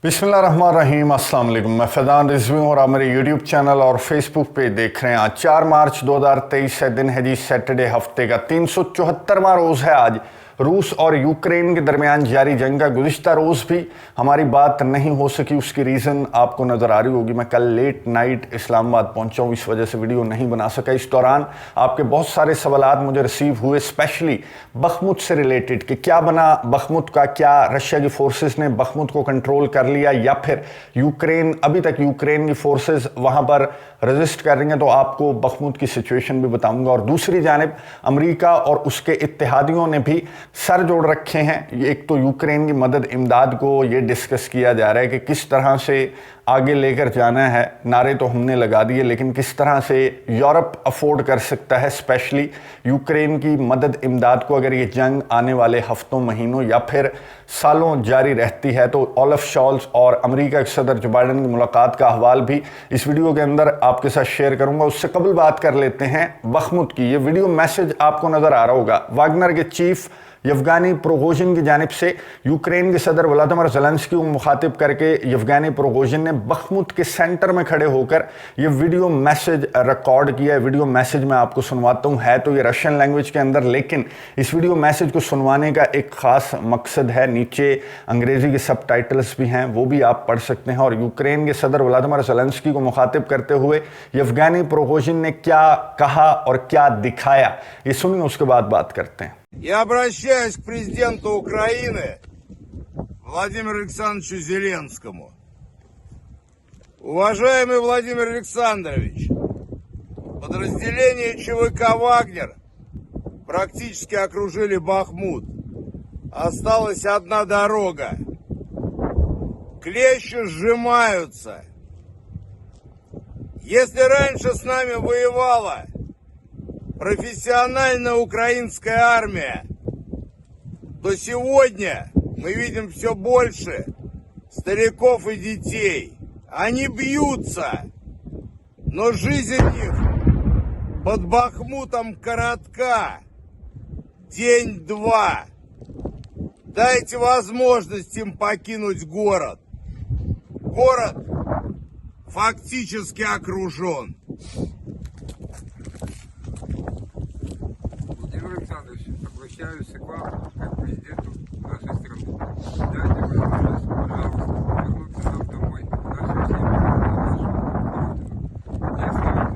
बिस्मिल्लाहिर्रहमानिर्रहीम, अस्सलाम वालेकुम। मैं फैज़ान रिजवी और आप मेरे यूट्यूब चैनल और फेसबुक पे देख रहे हैं। आज 4 मार्च 2023 है, दिन है जी सैटरडे, हफ्ते का 374वां रोज़ है आज रूस और यूक्रेन के दरमियान जारी जंग का। गुज़िश्ता रोज़ भी हमारी बात नहीं हो सकी, उसकी रीज़न आपको नज़र आ रही होगी। मैं कल लेट नाइट इस्लामाबाद पहुंचा हूँ, इस वजह से वीडियो नहीं बना सका। इस दौरान आपके बहुत सारे सवालात मुझे रिसीव हुए, स्पेशली बखमुत से रिलेटेड कि क्या बना बखमुत का, क्या रशिया की फोर्सेस ने बखमुत को कंट्रोल कर लिया या फिर यूक्रेन, अभी तक यूक्रेन की फोर्सेस वहाँ पर रजिस्ट कर रही हैं। तो आपको बखमुत की सिचुएशन भी बताऊंगा। और दूसरी जानिब अमेरिका और उसके इत्तेहादियों ने भी सर जोड़ रखे हैं। एक तो यूक्रेन की मदद इमदाद को ये डिस्कस किया जा रहा है कि किस तरह से आगे लेकर जाना है। नारे तो हमने लगा दिए, लेकिन किस तरह से यूरोप अफोर्ड कर सकता है स्पेशली यूक्रेन की मदद इमदाद को, अगर ये जंग आने वाले हफ्तों, महीनों या फिर सालों जारी रहती है। तो ओलफ शॉल्स और अमेरिका के सदर जो बाइडन की मुलाकात का अहवाल भी इस वीडियो के अंदर आपके साथ शेयर करूंगा। उससे कबल बात कर लेते हैं बखमुत की। ये वीडियो मैसेज आपको नजर आ रहा होगा। वागनर के चीफ यवगानी प्रोगोजिन की जानिब से यूक्रेन के सदर व्लादिमीर ज़ेलेंस्की को मुखातिब करके यवगानी प्रोगोजिन ने बखमुत के सेंटर में खड़े होकर ये वीडियो मैसेज रिकॉर्ड किया है। वीडियो मैसेज मैं आपको सुनवाता हूँ, है तो ये रशियन लैंग्वेज के अंदर, लेकिन इस वीडियो मैसेज को सुनवाने का एक ख़ास मकसद है। नीचे अंग्रेज़ी के सबटाइटल्स भी हैं, वो भी आप पढ़ सकते हैं। और यूक्रेन के सदर व्लादिमीर ज़ेलेंस्की को मुखातिब करते हुए यवगानी प्रोगोजिन ने क्या कहा और क्या दिखाया, ये सुनिए, उसके बाद बात करते हैं। Я обращаюсь к президенту Украины Владимиру Александровичу Зеленскому. Уважаемый Владимир Александрович, подразделения ЧВК «Вагнер» практически окружили Бахмут. Осталась одна дорога. Клещи сжимаются. Если раньше с нами воевала профессиональная украинская армия, то сегодня мы видим все больше стариков и детей. Они бьются, но жизнь их под Бахмутом коротка. День-два. Дайте возможность им покинуть город. Город фактически окружен. Владимир Александрович, обращаюсь к вам, как президенту нашей страны. Дайте возможность, пожалуйста, вернуться нам домой, к нашим семьям, на нашу родину. Не оставьте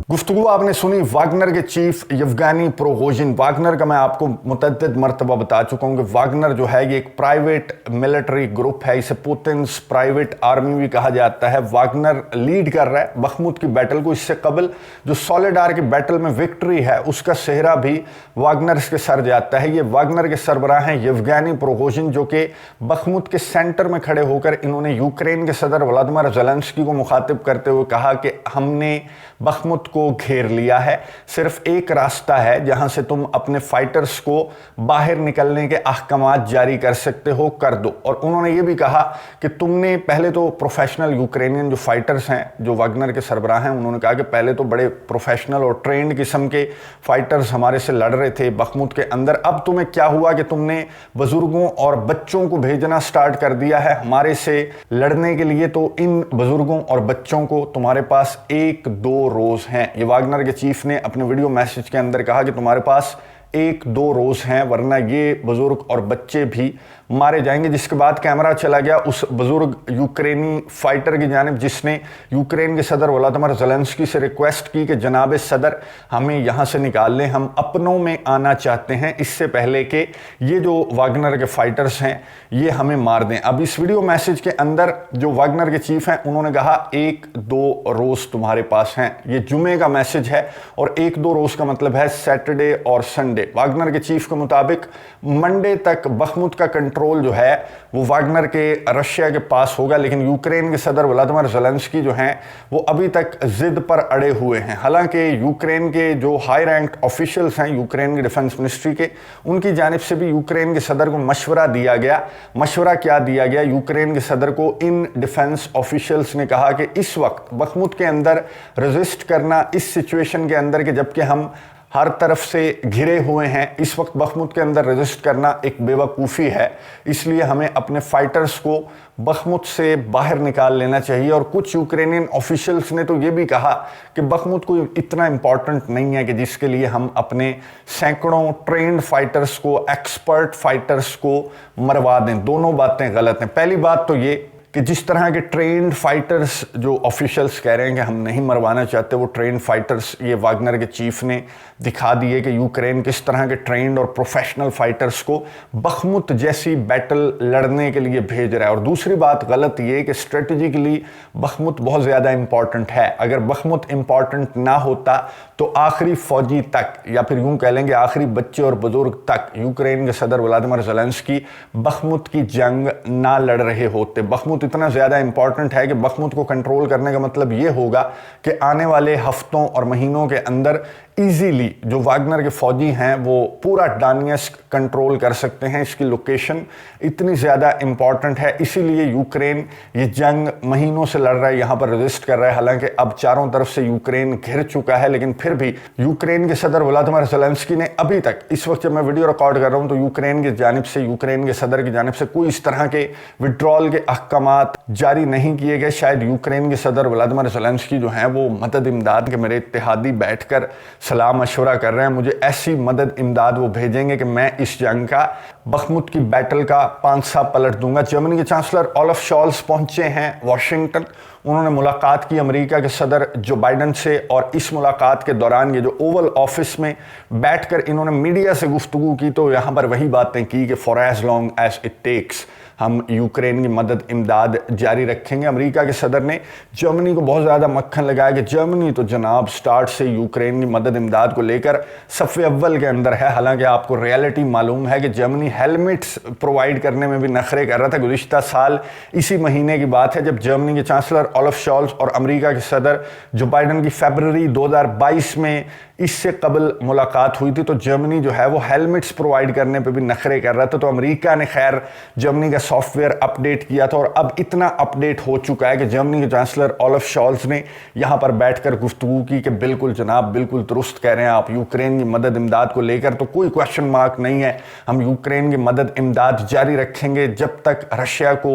गुफ्तगू आपने सुनी वागनर के चीफ यवगानी प्रोगोजिन। वागनर का मैं आपको मुतअद्दिद मरतबा बता चुका हूं कि वागनर जो है ये एक प्राइवेट मिलिट्री ग्रुप है, इसे पुतिन्स प्राइवेट आर्मी भी कहा जाता है। वागनर लीड कर रहा है बखमुत की बैटल को। इससे कबल जो सोलेडार की बैटल में विक्ट्री है उसका सेहरा भी वागनर के सर जाता है। ये वागनर के सरबराह हैं यवगानी प्रोगोजिन, जो कि बखमुत के सेंटर में खड़े होकर इन्होंने यूक्रेन के सदर व्लादिमीर ज़ेलेंस्की को मुखातिब करते हुए कहा कि हमने बखमुत को घेर लिया है, सिर्फ एक रास्ता है जहां से तुम अपने फाइटर्स को बाहर निकलने के अहकामात जारी कर सकते हो, कर दो। और उन्होंने ये भी कहा कि तुमने पहले तो प्रोफेशनल यूक्रेनियन जो फाइटर्स हैं, जो वागनर के सरबराह हैं, उन्होंने कहा कि पहले तो बड़े प्रोफेशनल और ट्रेंड किस्म के फाइटर्स हमारे से लड़ रहे थे बखमुत के अंदर। अब तुम्हें क्या हुआ कि तुमने बुजुर्गों और बच्चों को भेजना स्टार्ट कर दिया है हमारे से लड़ने के लिए। तो इन बुजुर्गों और बच्चों को तुम्हारे पास 1-2 रोज हैं। ये वागनर के चीफ ने अपने वीडियो मैसेज के अंदर कहा कि तुम्हारे पास 1-2 रोज हैं, वरना ये बुजुर्ग और बच्चे भी मारे जाएंगे। जिसके बाद कैमरा चला गया उस बुजुर्ग यूक्रेनी फाइटर की जानिब, जिसने यूक्रेन के सदर व्लादिमीर ज़ेलेंस्की से रिक्वेस्ट की कि जनाब सदर हमें यहाँ से निकाल लें, हम अपनों में आना चाहते हैं, इससे पहले कि ये जो वागनर के फाइटर्स हैं ये हमें मार दें। अब इस वीडियो मैसेज के अंदर जो वागनर के चीफ हैं उन्होंने कहा 1-2 रोज तुम्हारे पास हैं। ये जुमे का मैसेज है और 1-2 रोज का मतलब है सैटरडे और संडे। वागनर के चीफ के मुताबिक मंडे तक बखमुत का कंट्रोल जो है वो वागनर के रशिया के पास होगा, लेकिन यूक्रेन के सदर व्लादिमीर ज़ेलेंस्की जो हैं वो अभी तक जिद पर अड़े हुए हैं। हालांकि यूक्रेन के जो हाई रैंक ऑफिशियल्स हैं यूक्रेन की डिफेंस मिनिस्ट्री के, उनकी जानिब से भी यूक्रेन के सदर को मशवरा दिया गया। मशवरा क्या दिया गया? यूक्रेन के सदर को इन डिफेंस ऑफिशियल्स ने कहा कि इस वक्त बखमुत के अंदर रेजिस्ट करना इस सिचुएशन के अंदर के जबकि हम हर तरफ से घिरे हुए हैं। इस वक्त बखमुत के अंदर रेजिस्ट करना एक बेवकूफ़ी है, इसलिए हमें अपने फाइटर्स को बखमुत से बाहर निकाल लेना चाहिए। और कुछ यूक्रेनियन ऑफिशियल्स ने तो ये भी कहा कि बखमुत कोई इतना इम्पॉर्टेंट नहीं है कि जिसके लिए हम अपने सैकड़ों ट्रेंड फाइटर्स को, एक्सपर्ट फाइटर्स को मरवा दें। दोनों बातें गलत हैं। पहली बात तो ये कि जिस तरह के ट्रेंड फाइटर्स जो ऑफिशियल्स कह रहे हैं कि हम नहीं मरवाना चाहते, वो ट्रेंड फाइटर्स ये वागनर के चीफ ने दिखा दिए कि यूक्रेन किस तरह के ट्रेंड और प्रोफेशनल फाइटर्स को बखमुत जैसी बैटल लड़ने के लिए भेज रहा है। और दूसरी बात गलत ये कि स्ट्रेटेजिकली बखमुत बहुत ज़्यादा इंपॉर्टेंट है। अगर बखमुत इंपॉर्टेंट ना होता तो आखिरी फौजी तक, या फिर यूं कह लेंगे आखिरी बच्चे और बुजुर्ग तक, यूक्रेन के सदर व्लादिमीर ज़ेलेंस्की बखमुत की जंग ना लड़ रहे होते। बखमुत इतना ज़्यादा इंपॉर्टेंट है कि बखमुत को कंट्रोल करने का मतलब ये होगा कि आने वाले हफ्तों और महीनों के अंदर इजीली जो वागनर के फौजी हैं वो पूरा डानियस्क कंट्रोल कर सकते हैं। इसकी लोकेशन इतनी ज़्यादा इंपॉर्टेंट है, इसीलिए यूक्रेन ये जंग महीनों से लड़ रहा है, यहाँ पर रेजिस्ट कर रहा है। हालांकि अब चारों तरफ से यूक्रेन घिर चुका है, लेकिन फिर भी यूक्रेन के सदर व्लादिमीर ज़ेलेंस्की ने अभी तक, इस वक्त जब मैं वीडियो रिकॉर्ड कर रहा हूँ, तो यूक्रेन की जानिब से, यूक्रेन के सदर की जानिब से कोई इस तरह के विड्रॉल के अहकामात जारी नहीं किए गए। शायद यूक्रेन के सदर व्लादिमीर ज़ेलेंस्की जो हैं वो मदद इमदाद के, मेरे इत्तेहादी बैठकर सलाह मशवरा कर रहे हैं, मुझे ऐसी मदद इमदाद वो भेजेंगे कि मैं इस जंग का, बखमुत की बैटल का पांसा पलट दूंगा। जर्मनी के चांसलर ओलाफ शॉल्स पहुंचे हैं वाशिंगटन। उन्होंने मुलाकात की अमेरिका के सदर जो बाइडन से, और इस मुलाकात के दौरान ये जो ओवल ऑफिस में बैठकर इन्होंने मीडिया से गुफ्तगू की, तो यहाँ पर वही बातें की कि for as long as it takes हम यूक्रेन की मदद इमदाद जारी रखेंगे। अमेरिका के सदर ने जर्मनी को बहुत ज़्यादा मक्खन लगाया कि जर्मनी तो जनाब स्टार्ट से यूक्रेन की मदद इमदाद को लेकर सफ़े अव्वल के अंदर है। हालांकि आपको रियलिटी मालूम है कि जर्मनी हेलमेट्स प्रोवाइड करने में भी नखरे कर रहा था। गुज़िश्ता साल इसी महीने की बात है जब जर्मनी के चांसलर ओलाफ शॉल्स और अमेरिका के सदर जो बाइडन की फरवरी 2022 में इससे कबल मुलाकात हुई थी, तो जर्मनी जो है वो हेलमेट्स प्रोवाइड करने पे भी नखरे कर रहा था। तो अमेरिका ने खैर जर्मनी का सॉफ्टवेयर अपडेट किया था, और अब इतना अपडेट हो चुका है कि जर्मनी के चांसलर ओलाफ शॉल्स ने यहाँ पर बैठकर गुफ्तगू की कि बिल्कुल जनाब, बिल्कुल दुरुस्त कह रहे हैं आप, यूक्रेन की मदद इमदाद को लेकर तो कोई क्वेश्चन मार्क नहीं है। हम यूक्रेन की मदद इमदाद जारी रखेंगे जब तक रशिया को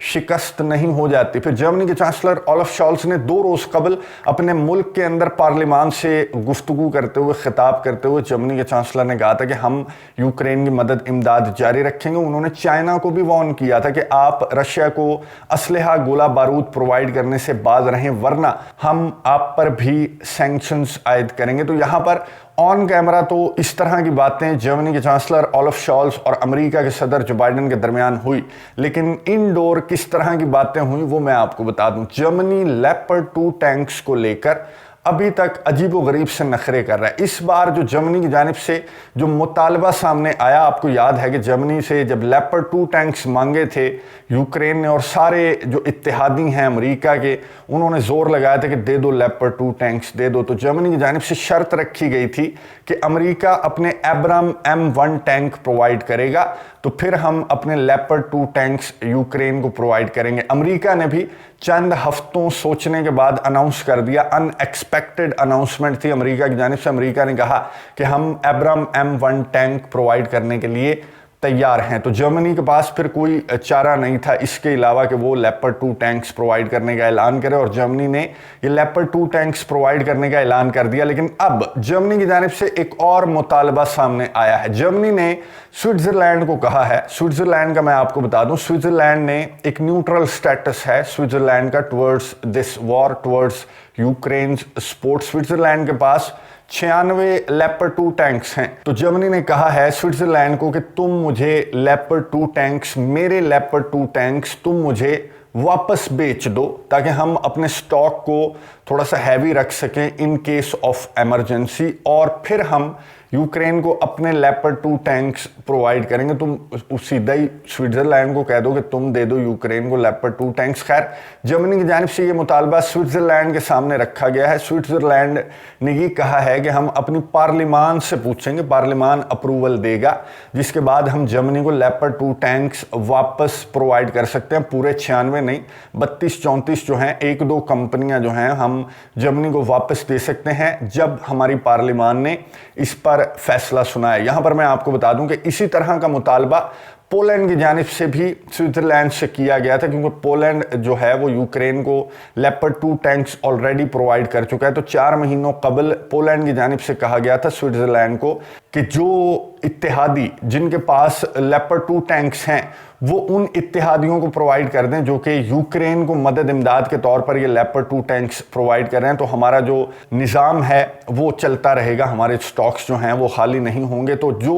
शिकस्त नहीं हो जाती। फिर जर्मनी के चांसलर ओलाफ शॉल्स ने 2 रोज़ कबल अपने मुल्क के अंदर पार्लियामान से गुफ्तगू करते हुए, खिताब करते हुए जर्मनी के चांसलर ने कहा था कि हम यूक्रेन की मदद इमदाद जारी रखेंगे। उन्होंने चाइना को भी वार्न किया था कि आप रशिया को असलहा, गोला बारूद प्रोवाइड करने से बाज रहें, वरना हम आप पर भी सैंक्शंस आयद करेंगे। तो यहाँ पर ऑन कैमरा तो इस तरह की बातें जर्मनी के चांसलर ओलाफ शॉल्स और अमेरिका के सदर जो बाइडन के दरमियान हुई, लेकिन इनडोर किस तरह की बातें हुई वो मैं आपको बता दूं। जर्मनी लेपर्ड 2 टैंक्स को लेकर अभी तक अजीब व गरीब से नखरे कर रहा है। इस बार जो जर्मनी की जानिब से जो मुतालबा सामने आया, आपको याद है कि जर्मनी से जब लेपर्ड 2 टैंक्स मांगे थे यूक्रेन ने, और सारे जो इत्तेहादी हैं अमेरिका के, उन्होंने जोर लगाया था कि दे दो लेपर्ड 2 टैंक्स दे दो। तो जर्मनी की जानिब से शर्त रखी गई थी कि अमेरिका अपने एब्राम M1 टैंक प्रोवाइड करेगा, तो फिर हम अपने लेपर्ड 2 टैंक्स यूक्रेन को प्रोवाइड करेंगे। अमेरिका ने भी चंद हफ्तों सोचने के बाद अनाउंस कर दिया, अनएक्सपेक्टेड अनाउंसमेंट थी अमेरिका की जानिब से। अमेरिका ने कहा कि हम एब्राम M1 टैंक प्रोवाइड करने के लिए तैयार हैं। तो जर्मनी के पास फिर कोई चारा नहीं था इसके अलावा कि वो लेपर्ड 2 टैंक्स प्रोवाइड करने का ऐलान करे, और जर्मनी ने ये लेपर्ड 2 टैंक्स प्रोवाइड करने का ऐलान कर दिया। लेकिन अब जर्मनी की जानिब से एक और मुतालबा सामने आया है। जर्मनी ने स्विट्जरलैंड को कहा है, स्विट्जरलैंड का मैं आपको बता दूं, स्विट्जरलैंड ने एक न्यूट्रल स्टेटस है स्विट्जरलैंड का towards this war, towards Ukraine support. Switzerland के पास 96 लेपर्ड 2 टैंक्स हैं। तो जर्मनी ने कहा है स्विट्जरलैंड को कि तुम मुझे लेपर्ड 2 टैंक्स, मेरे लेपर्ड 2 टैंक्स तुम मुझे वापस बेच दो, ताकि हम अपने स्टॉक को थोड़ा सा हैवी रख सकें इन केस ऑफ इमरजेंसी, और फिर हम यूक्रेन को अपने लेपर्ड 2 टैंक्स प्रोवाइड करेंगे। तुम सीधा ही स्विट्जरलैंड को कह दो कि तुम दे दो यूक्रेन को लेपर्ड 2 टैंक्स। खैर, जर्मनी की जानिब से ये मुतालबा स्विट्जरलैंड के सामने रखा गया है। स्विट्जरलैंड ने ये कहा है कि हम अपनी पार्लिमान से पूछेंगे, पार्लिमान अप्रूवल देगा, जिसके बाद हम जर्मनी को लेपर्ड 2 टैंक्स वापस प्रोवाइड कर सकते हैं। पूरे 96 नहीं, 32-34 जो हैं, 1-2 कंपनियां जो हैं, हम जर्मनी को वापस दे सकते हैं जब हमारी पार्लिमान ने इस पर फैसला सुना है। यहां पर मैं आपको बता दूं कि इसी तरह का मुतालबा पोलैंड की जानिब से भी स्विट्जरलैंड से किया गया था, क्योंकि पोलैंड जो है वो यूक्रेन को लेपर्ड 2 टैंक्स ऑलरेडी प्रोवाइड कर चुका है। तो 4 महीनों कबल पोलैंड की जानिब से कहा गया था स्विट्जरलैंड को कि जो इत्तेहादी जिनके पास लेपर्ड 2 टैंक्स हैं वो उन इत्तेहादियों को प्रोवाइड कर दें जो कि यूक्रेन को मदद इमदाद के तौर पर ये लेपर्ड 2 टैंक्स प्रोवाइड कर रहे हैं। तो हमारा जो निज़ाम है वो चलता रहेगा, हमारे स्टॉक्स जो हैं वो खाली नहीं होंगे। तो जो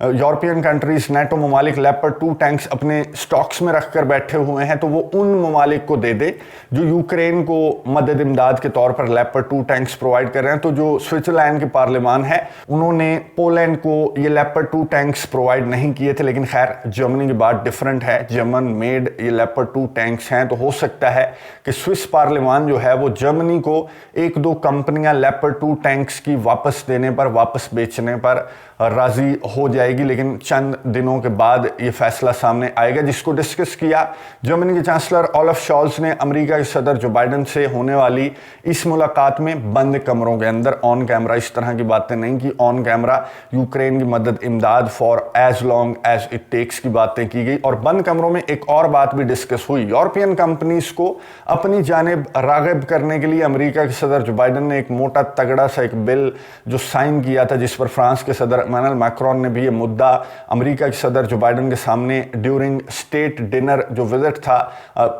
यूरोपियन कंट्रीज, नेटो ममालिक लेपर्ड 2 टैंक्स अपने स्टॉक्स में रख कर बैठे हुए हैं, तो वो उन ममालिक को दे दे जो यूक्रेन को मदद इमदाद के तौर पर लेपर्ड 2 टैंक्स प्रोवाइड कर रहे हैं। तो जो स्विट्जरलैंड की पार्लिमान है उन्होंने पोलैंड को ये लेपर्ड 2 टैंक्स प्रोवाइड नहीं किए थे, लेकिन खैर जर्मनी की बात डिफरेंट है, जर्मन मेड ये लेपर्ड 2 टैंक्स हैं। तो हो सकता है कि स्विस पार्लिमान जो है वो जर्मनी को 1-2 कंपनियां लेपर्ड 2 टैंक्स की वापस देने पर, वापस बेचने पर राजी हो जाएगी, लेकिन चंद दिनों के बाद ये फैसला सामने आएगा, जिसको डिस्कस किया जर्मनी के चांसलर ओलाफ शॉल्ज ने अमेरिका के सदर जो बाइडन से होने वाली इस मुलाकात में बंद कमरों के अंदर, ऑन कैमरा इस तरह की बातें नहीं की। ऑन कैमरा यूक्रेन की मदद इमदाद for as long as it takes की बातें की गई, और बंद कमरों में एक और बात भी डिस्कस हुई। यूरोपियन कंपनीज को अपनी जानिब राग़िब करने के लिए अमेरिका के सदर जो बाइडन ने एक मोटा तगड़ा सा एक बिल जो साइन किया था, जिस पर फ्रांस के सदर इमैनुअल मैक्रोन ने भी ये मुद्दा अमेरिका के सदर जो बाइडन के सामने ड्यूरिंग स्टेट डिनर जो विजिट था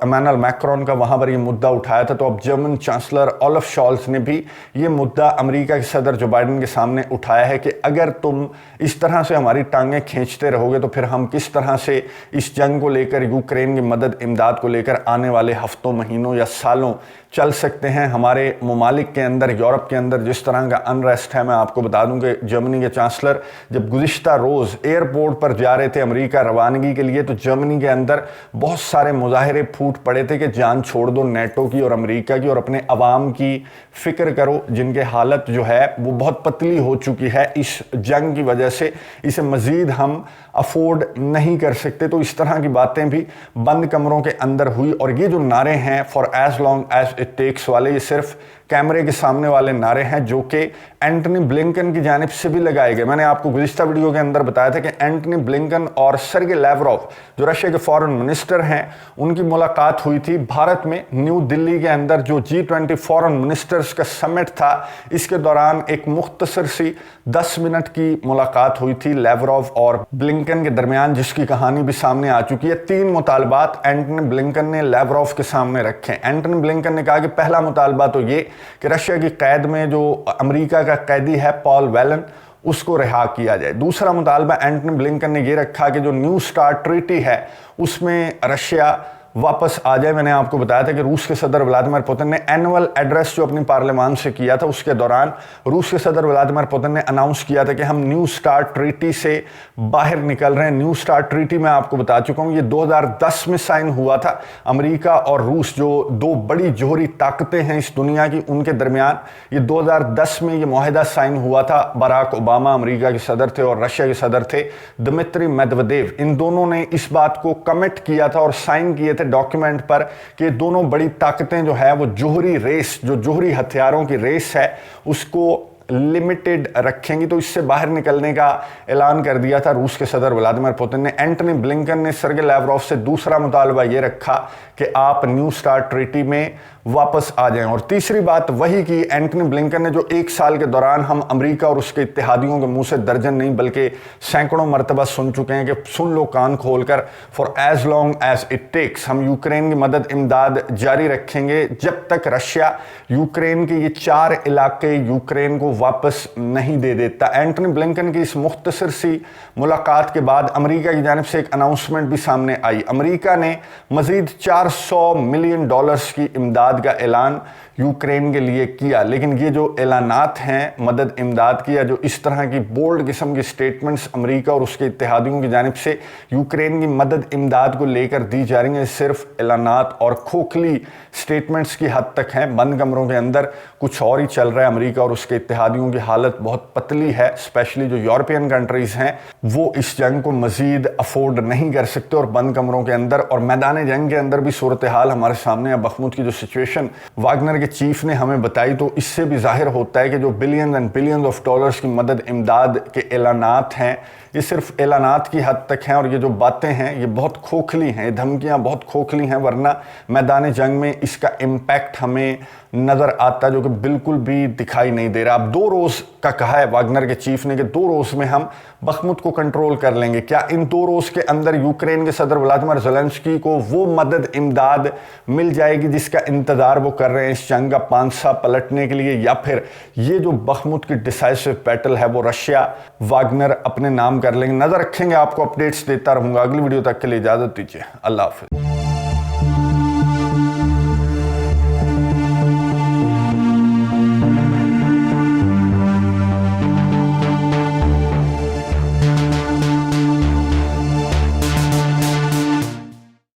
इमैनुअल मैक्रोन का, वहां पर ये मुद्दा उठाया था। तो अब जर्मन चांसलर ओलाफ शॉल्ज ने भी ये मुद्दा अमेरिका के सदर जो बाइडन के सामने उठाया है कि अगर तुम इस तरह से हमारी टांगें खींचते रहोगे तो फिर हम किस तरह से इस जंग को लेकर, यूक्रेन की मदद इमदाद को लेकर आने वाले हफ्तों, महीनों या सालों चल सकते हैं। हमारे ममालिक के अंदर, यूरोप के अंदर जिस तरह का अनरेस्ट है, मैं आपको बता दूं कि जर्मनी के चांसलर जब गुज़िश्ता रोज़ एयरपोर्ट पर जा रहे थे अमेरिका रवानगी के लिए, तो जर्मनी के अंदर बहुत सारे मुजाहरे फूट पड़े थे कि जान छोड़ दो नेटो की और अमेरिका की और अपने अवाम की फिक्र करो, जिनके हालत जो है वो बहुत पतली हो चुकी है इस जंग की वजह से, इसे मज़ीद हम अफोर्ड नहीं कर सकते। तो इस तरह की बातें भी बंद कमरों के अंदर हुई। और ये जो नारे हैं for as long as it takes वाले, ये सिर्फ कैमरे के सामने वाले नारे हैं जो कि एंटनी ब्लिंकन की जानिब से भी लगाए गए। मैंने आपको गुज़िश्ता वीडियो के अंदर बताया था कि एंटनी ब्लिंकन और सर्गे लैवरोव जो रशिया के फॉरेन मिनिस्टर हैं, उनकी मुलाकात हुई थी भारत में न्यू दिल्ली के अंदर जो G20 फॉरेन मिनिस्टर्स का समिट था। इसके दौरान एक मुख्तसर सी 10 मिनट की मुलाकात हुई थी लैवरोव और ब्लिंकन के दरमियान, जिसकी कहानी भी सामने आ चुकी है। 3 मुतालबात एंटनी ब्लिंकन ने लैवरोव के सामने रखे। एंटनी ब्लिंकन ने कहा कि पहला मुतालबा तो ये कि रशिया की कैद में जो अमेरिका का कैदी है पॉल वेलन, उसको रिहा किया जाए। दूसरा मुतालबा एंटनी ब्लिंकन ने यह रखा कि जो न्यू स्टार्ट ट्रीटी है उसमें रशिया वापस आ जाए। मैंने आपको बताया था कि रूस के सदर व्लादिमीर पुतिन ने एनुअल एड्रेस जो अपनी पार्लियामान से किया था, उसके दौरान रूस के सदर व्लादिमीर पुतिन ने अनाउंस किया था कि हम न्यू स्टार्ट ट्रीटी से बाहर निकल रहे हैं। न्यू स्टार्ट ट्रीटी मैं आपको बता चुका हूं, ये 2010 में साइन हुआ था। अमेरिका और रूस जो 2 बड़ी जोहरी ताकतें हैं इस दुनिया की, उनके दरमियान ये 2010 में ये मुआहिदा साइन हुआ था। बराक ओबामा अमेरिका के सदर थे और रशिया के सदर थे दिमित्री मेदवेदेव। इन दोनों ने इस बात को कमिट किया था और साइन किए थे डॉक्यूमेंट पर कि दोनों बड़ी ताकतें जो है वो जोहरी रेस, जो जोहरी हथियारों की रेस है, उसको लिमिटेड रखेंगी। तो इससे बाहर निकलने का ऐलान कर दिया था रूस के सदर व्लादिमीर पुतिन ने। एंटनी ब्लिंकन ने सर्गे लैवरोव से दूसरा मुतालबा ये रखा कि आप न्यू स्टार्ट ट्रीटी में वापस आ जाएं। और तीसरी बात वही की एंटनी ब्लिंकन ने, जो 1 साल के दौरान हम अमेरिका और उसके इत्तेहादियों के मुंह से दर्जन नहीं बल्कि सैकड़ों मरतबा सुन चुके हैं कि सुन लो कान खोलकर, for as long as it takes, हम यूक्रेन की मदद इमदाद जारी रखेंगे जब तक रशिया यूक्रेन के ये 4 इलाके यूक्रेन को वापस नहीं दे देता। एंटनी ब्लिंकन की इस मुख्तसर सी मुलाकात के बाद अमेरिका की जानिब से एक अनाउंसमेंट भी सामने आई। अमेरिका ने मजीद $400 मिलियन की इमदाद का ऐलान यूक्रेन के लिए किया। लेकिन ये जो ऐलानात हैं मदद इमदाद की, या जो इस तरह की बोल्ड किस्म की स्टेटमेंट्स अमेरिका और उसके इत्तेहादियों की जानिब से यूक्रेन की मदद इमदाद को लेकर दी जा रही हैं, सिर्फ ऐलानात और खोखली स्टेटमेंट्स की हद तक हैं। बंद कमरों के अंदर कुछ और ही चल रहा है। अमेरिका और उसके इत्तेहादियों की हालत बहुत पतली है, स्पेशली जो यूरोपियन कंट्रीज हैं वो इस जंग को मजीद अफोर्ड नहीं कर सकते। और बंद कमरों के अंदर और मैदान जंग के अंदर भी सूरत हाल हमारे सामने है। बखमुत की जो सिचुएशन वागनर के चीफ ने हमें बताई, तो इससे भी जाहिर होता है कि जो billion and billion of dollars की मदद इमदाद के ऐलानात हैं, ये सिर्फ ऐलानात की हद तक हैं। और ये जो बातें हैं ये बहुत खोखली हैं, ये धमकियां बहुत खोखली हैं, वरना मैदान जंग में इसका इम्पैक्ट हमें नज़र आता जो कि बिल्कुल भी दिखाई नहीं दे रहा। अब 2 रोज़ का कहा है वागनर के चीफ ने कि 2 रोज़ में हम बखमुत को कंट्रोल कर लेंगे। क्या इन 2 रोज़ के अंदर यूक्रेन के सदर व्लादिमीर ज़ेलेंस्की को वो मदद इमदाद मिल जाएगी जिसका इंतज़ार वो कर रहे हैं इस जंग का पांसा पलटने के लिए, या फिर ये जो बखमुत की डिसाइसिव बैटल है वो रशिया वागनर अपने नाम कर लेंगे? नज़र रखेंगे, आपको अपडेट्स देता रहूँगा। अगली वीडियो तक के लिए इजाज़त दीजिए। अल्लाह हाफ़िज़।